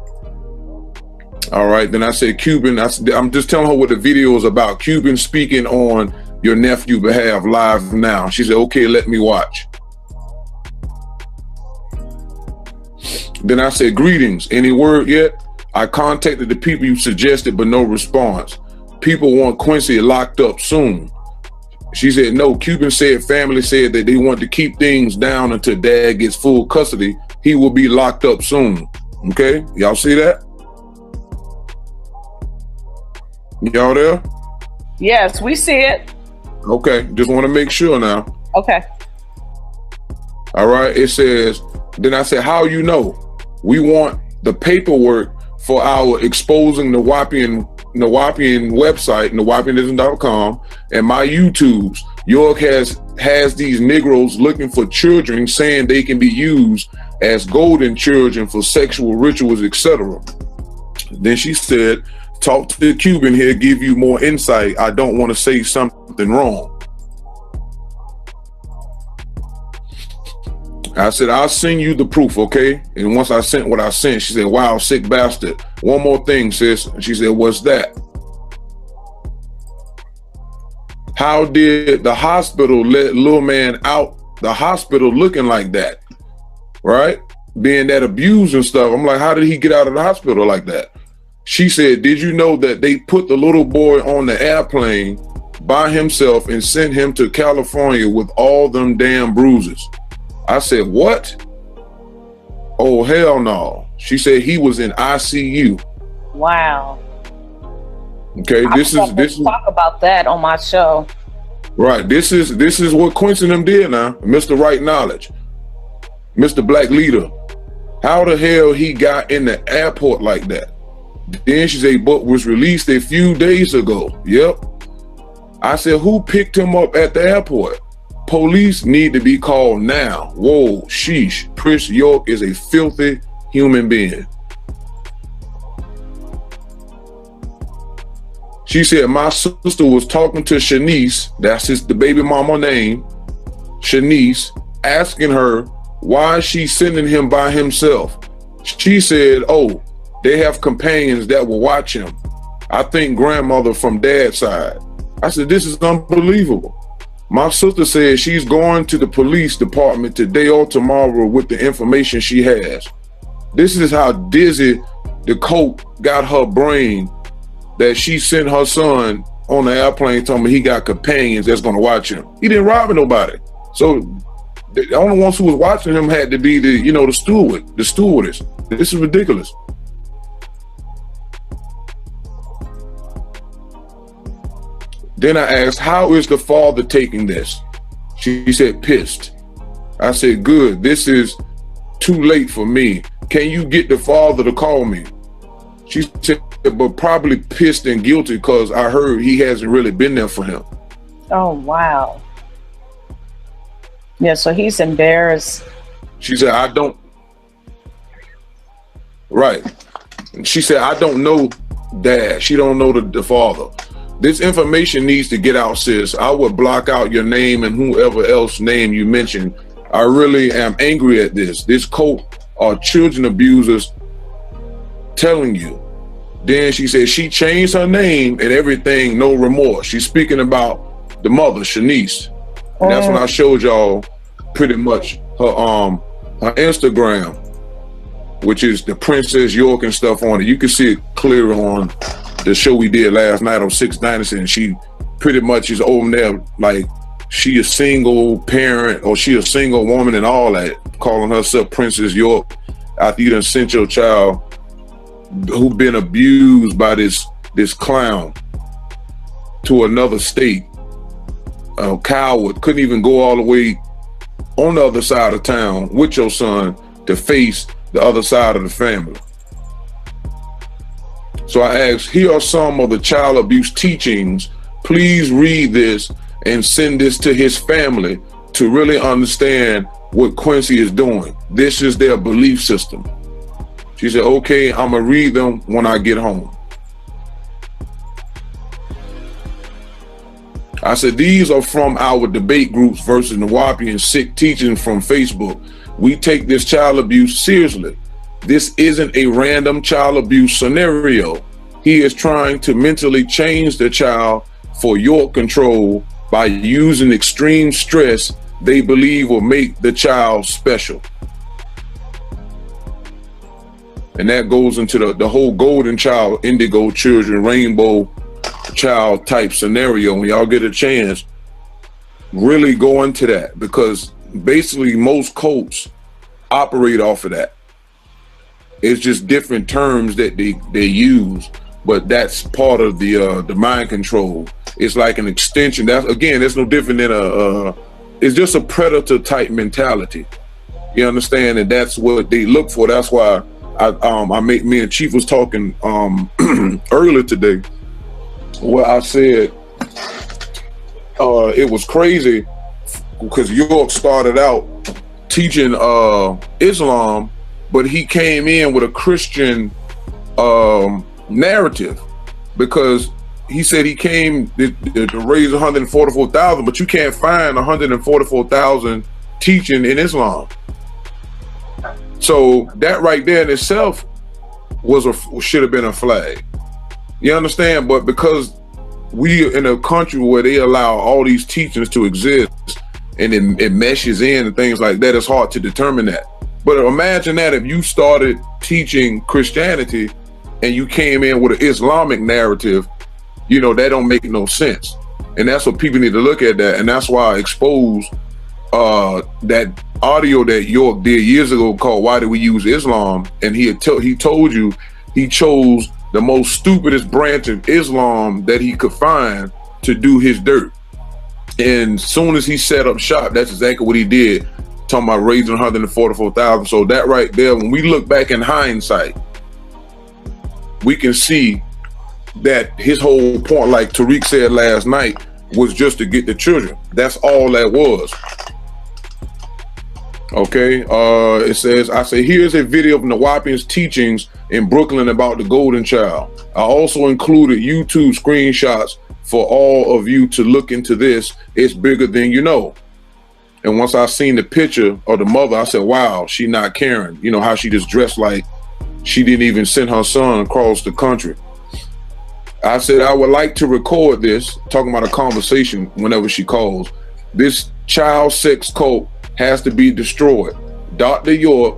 All right, then I said, Cuban, I'm just telling her what the video is about. Cuban speaking on your nephew behalf live now. She said, okay, let me watch. Then I said, greetings, any word yet? I contacted the people you suggested, but no response. People want Quincy locked up soon. She said, no, Cuban said family said that they want to keep things down until dad gets full custody. He will be locked up soon. Okay, y'all see that? Y'all there? Yes, we see it. Okay, just want to make sure now. Okay. All right, it says, then I said, how you know? We want the paperwork for our exposing the Nawapian website, nawapianism.com, and my YouTubes. York has these Negroes looking for children, saying they can be used as golden children for sexual rituals, etc. Then she said, talk to the Cuban here, give you more insight. I don't want to say something wrong. I said, I'll send you the proof, okay? And once I sent what I sent, she said, wow, sick bastard. One more thing, sis. She said, what's that? How did the hospital let little man out the hospital looking like that? Right? Being that abused and stuff. I'm like, how did he get out of the hospital like that? She said, did you know that they put the little boy on the airplane by himself and sent him to California with all them damn bruises? I said, what? Oh, hell no. She said he was in ICU. Wow. Okay, this is talk about that on my show. Right. This is what Quincy and them did now. Mr. Right Knowledge. Mr. Black Leader. How the hell he got in the airport like that? Then she said, but was released a few days ago. Yep. I said, who picked him up at the airport? Police need to be called now. Whoa, sheesh. Prince York is a filthy human being. She said, my sister was talking to Shanice, that's the baby mama name, Shanice, asking her why she's sending him by himself. She said, oh, they have companions that will watch him. I think grandmother from dad's side. I said, this is unbelievable. My sister said she's going to the police department today or tomorrow with the information she has. This is how dizzy the coke got her brain that she sent her son on the airplane telling me he got companions that's going to watch him. He didn't rob nobody. So the only ones who was watching him had to be the stewardess. This is ridiculous. Then I asked, how is the father taking this? She said, pissed. I said, good, this is too late for me. Can you get the father to call me? She said, but probably pissed and guilty because I heard he hasn't really been there for him. Oh, wow. Yeah, so he's embarrassed. She said, I don't. Right. She said, I don't know dad. She don't know the father. This information needs to get out, sis. I would block out your name and whoever else name you mentioned. I really am angry at this. This cult are children abusers telling you. Then she said she changed her name and everything, no remorse. She's speaking about the mother, Shanice. And that's when I showed y'all pretty much her Instagram, which is the Princess York and stuff on it. You can see it clear on the show we did last night on 6 Dynasty, and she pretty much is over there like she a single parent or she a single woman and all that, calling herself Princess York after you done sent your child who been abused by this clown to another state. A coward, couldn't even go all the way on the other side of town with your son to face the other side of the family. So I asked, here are some of the child abuse teachings. Please read this and send this to his family to really understand what Quincy is doing. This is their belief system. She said, okay, I'm gonna read them when I get home. I said, these are from our debate groups versus Nawapi and Sikh teachings from Facebook. We take this child abuse seriously. This isn't a random child abuse scenario. He is trying to mentally change the child for your control by using extreme stress they believe will make the child special. And that goes into the whole golden child, indigo children, rainbow child type scenario. When y'all get a chance, really go into that, because basically most cults operate off of that. It's just different terms that they use, but that's part of the mind control. It's like an extension. That's, again, it's no different than it's just a predator type mentality. You understand? And that's what they look for. That's why me and Chief was talking earlier today, where I said it was crazy because York started out teaching Islam, but he came in with a Christian narrative, because he said he came to raise 144,000, but you can't find 144,000 teaching in Islam. So that right there in itself should have been a flag. You understand? But because we are in a country where they allow all these teachings to exist and it meshes in and things like that, it's hard to determine that. But imagine that if you started teaching Christianity and you came in with an Islamic narrative, you know, that don't make no sense. And that's what people need to look at that. And that's why I exposed that audio that York did years ago called "Why Do We Use Islam?" And he told you he chose the most stupidest branch of Islam that he could find to do his dirt. And soon as he set up shop, that's exactly what he did, talking about raising 144,000. So that right there, when we look back in hindsight, we can see that his whole point, like Tariq said last night, was just to get the children. That's all that was. Okay, it says, I say, here's a video of Nawapian's teachings in Brooklyn about the Golden Child. I also included YouTube screenshots for all of you to look into this. It's bigger than you know. And once I seen the picture of the mother, I said, wow, she not caring. You know how she just dressed like she didn't even send her son across the country. I said, I would like to record this, talking about a conversation whenever she calls. This child sex cult has to be destroyed. Dr. York,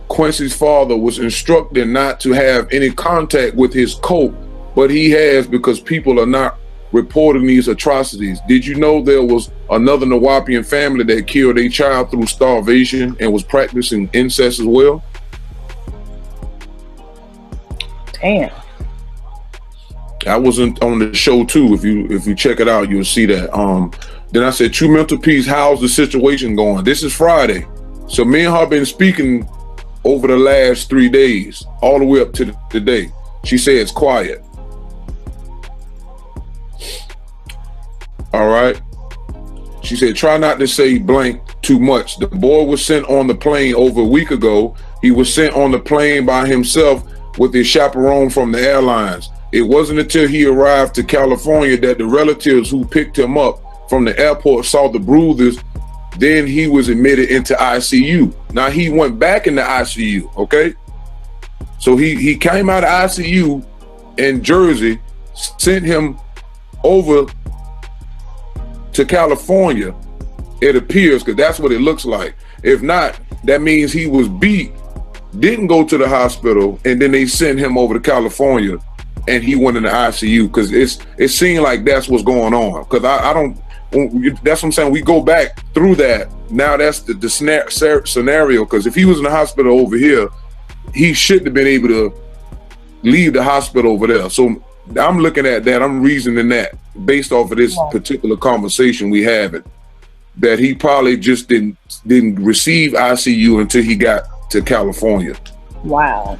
Quincy's father, was instructed not to have any contact with his cult, but he has, because people are not reporting these atrocities. Did you know there was another Nawapian family that killed a child through starvation and was practicing incest as well? Damn. I wasn't on the show too. If you check it out, you'll see that. Then I said, True Mental Peace, how's the situation going? This is Friday. So me and her been speaking over the last 3 days, all the way up to today. She said it's quiet. All right. She said, try not to say blank too much. The boy was sent on the plane over a week ago. He was sent on the plane by himself with his chaperone from the airlines. It wasn't until he arrived to California that the relatives who picked him up from the airport saw the bruises. Then he was admitted into ICU. Now he went back into ICU, okay? So he came out of ICU in Jersey, sent him over to California, it appears, because that's what it looks like. If not, that means he was beat, didn't go to the hospital, and then they sent him over to California and he went in the ICU, because it seemed like that's what's going on. Because I don't, that's what I'm saying. We go back through that. Now that's the scenario, because if he was in the hospital over here, he shouldn't have been able to leave the hospital over there. So I'm looking at that. I'm reasoning that based off of this particular conversation we having, that he probably just didn't receive ICU until he got to California. Wow.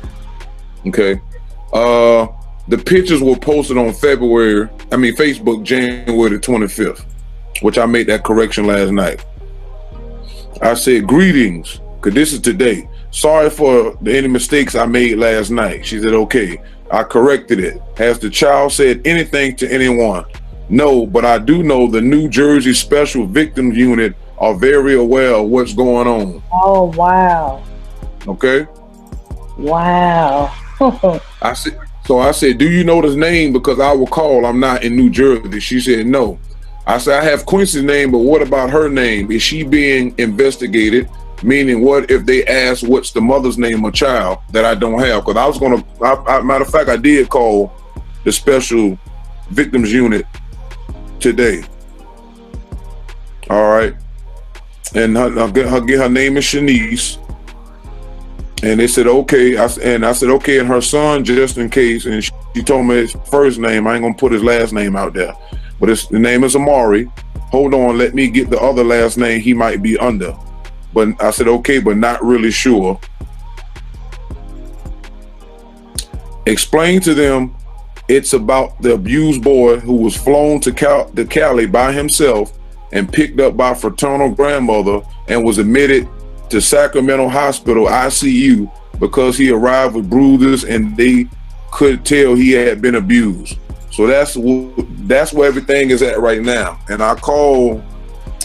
Okay. The pictures were posted on Facebook, January the 25th, which I made that correction last night. I said, greetings, because this is today. Sorry for any mistakes I made last night. She said, okay, I corrected it. Has the child said anything to anyone? No, but I do know the New Jersey Special Victims Unit are very aware of what's going on. Oh, wow. Okay? Wow. I said, do you know his name? Because I will call, I'm not in New Jersey. She said, no. I said, I have Quincy's name, but what about her name? Is she being investigated? Meaning, what if they ask what's the mother's name of child that I don't have? Because I was going to, matter of fact, I did call the Special Victims Unit today. All right. And her name is Shanice. And they said, okay. I said, okay. And her son, just in case. And she told me his first name. I ain't going to put his last name out there. But the name is Amari. Hold on. Let me get the other last name he might be under. But I said, okay, but not really sure. Explain to them it's about the abused boy who was flown to Cali by himself and picked up by fraternal grandmother and was admitted to Sacramento Hospital ICU because he arrived with bruises and they could tell he had been abused. So that's where everything is at right now. And I call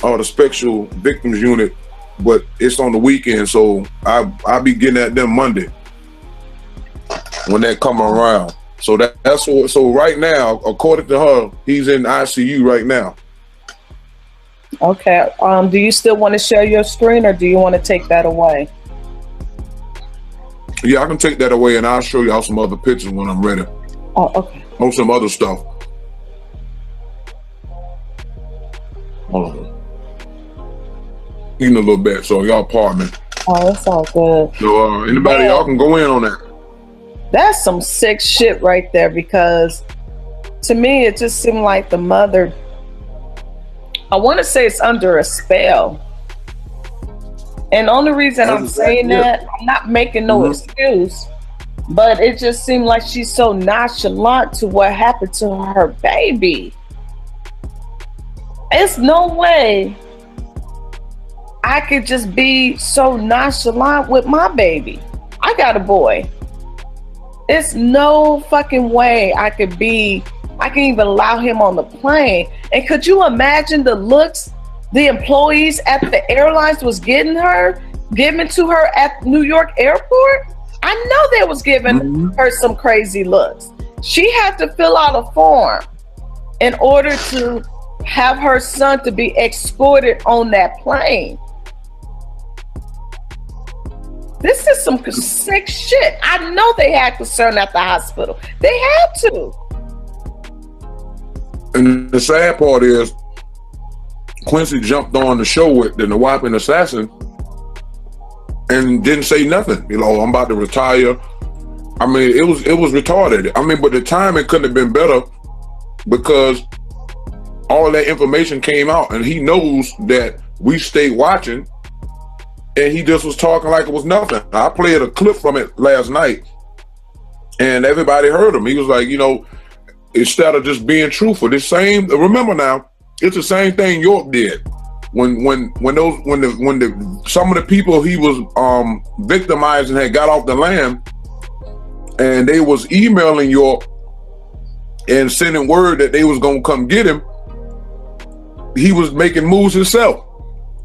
the Special Victims Unit, but it's on the weekend, so I'll be getting at them Monday when they come around. So that's what. So right now, according to her, he's in ICU right now. Okay. Do you still want to share your screen, or do you want to take that away? Yeah, I can take that away, and I'll show y'all some other pictures when I'm ready. Oh, okay. On some other stuff. Hold on. Eating a little bit, so y'all pardon me. Oh, that's all good. So anybody, y'all can go in on that. That's some sick shit right there, because to me, it just seemed like the mother, I want to say it's under a spell. And the only reason I'm saying that, I'm not making no excuse, but it just seemed like she's so nonchalant to what happened to her baby. It's no way I could just be so nonchalant with my baby. I got a boy. It's no fucking way I can even allow him on the plane. And could you imagine the looks the employees at the airlines was giving to her at New York airport? I know they was giving her some crazy looks. She had to fill out a form in order to have her son to be escorted on that plane. This is some sick shit. I know they had concern at the hospital. They had to. And the sad part is, Quincy jumped on the show with the Nawapian Assassin and didn't say nothing. You know, I'm about to retire. I mean, it was retarded. I mean, but the timing couldn't have been better because all that information came out, and he knows that we stayed watching. And he just was talking like it was nothing. I played a clip from it last night, and everybody heard him. He was like, you know, instead of just being truthful, remember now, it's the same thing York did. When some of the people he was victimizing had got off the land, and they was emailing York and sending word that they was gonna come get him, he was making moves himself.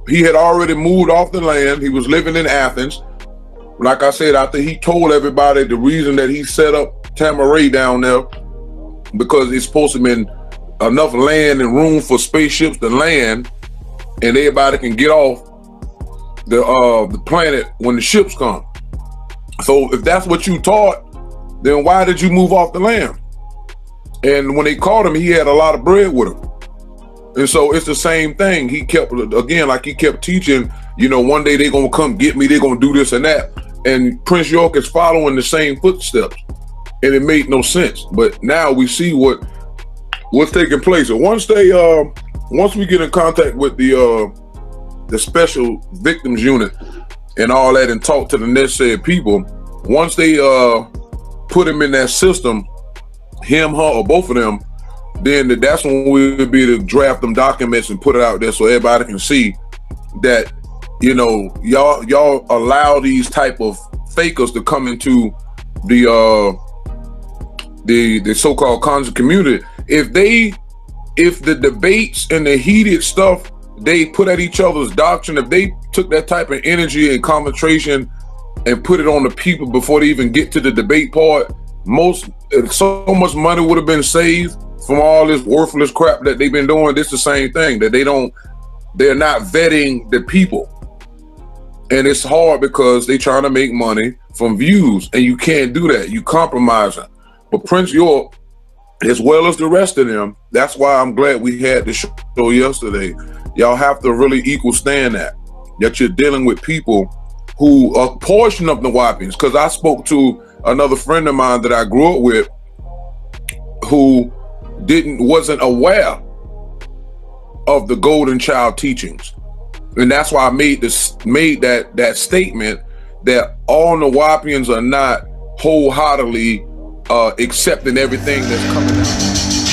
He had already moved off the land. He was living in Athens. Like I said, after he told everybody the reason that he set up Tamaray down there, because it's supposed to be enough land and room for spaceships to land, and everybody can get off the planet when the ships come. So if that's what you taught, then why did you move off the land? And when they caught him, he had a lot of bread with him. And so it's the same thing. He kept, again, like he kept teaching, you know, one day they're going to come get me, they're going to do this and that. And Prince York is following the same footsteps. And it made no sense. But now we see what's taking place. And once we get in contact with the Special Victims Unit and all that and talk to the necessary people, once they put him in that system, him, her, or both of them, then that's when we'll be to draft them documents and put it out there so everybody can see that, you know, y'all allow these type of fakers to come into the so-called conscious community. If the debates and the heated stuff they put at each other's doctrine, if they took that type of energy and concentration and put it on the people before they even get to the debate part, so much money would have been saved from all this worthless crap that they've been doing. This is the same thing, that they're not vetting the people. And it's hard because they're trying to make money from views, and you can't do that. You compromising. But Prince York, as well as the rest of them, that's why I'm glad we had the show yesterday. Y'all have to really equal stand that you're dealing with people who a portion of the Nuwaubians, because I spoke to another friend of mine that I grew up with who wasn't aware of the Golden Child teachings. And that's why I made that statement that all Nuwaubians are not wholeheartedly accepting everything that's coming out.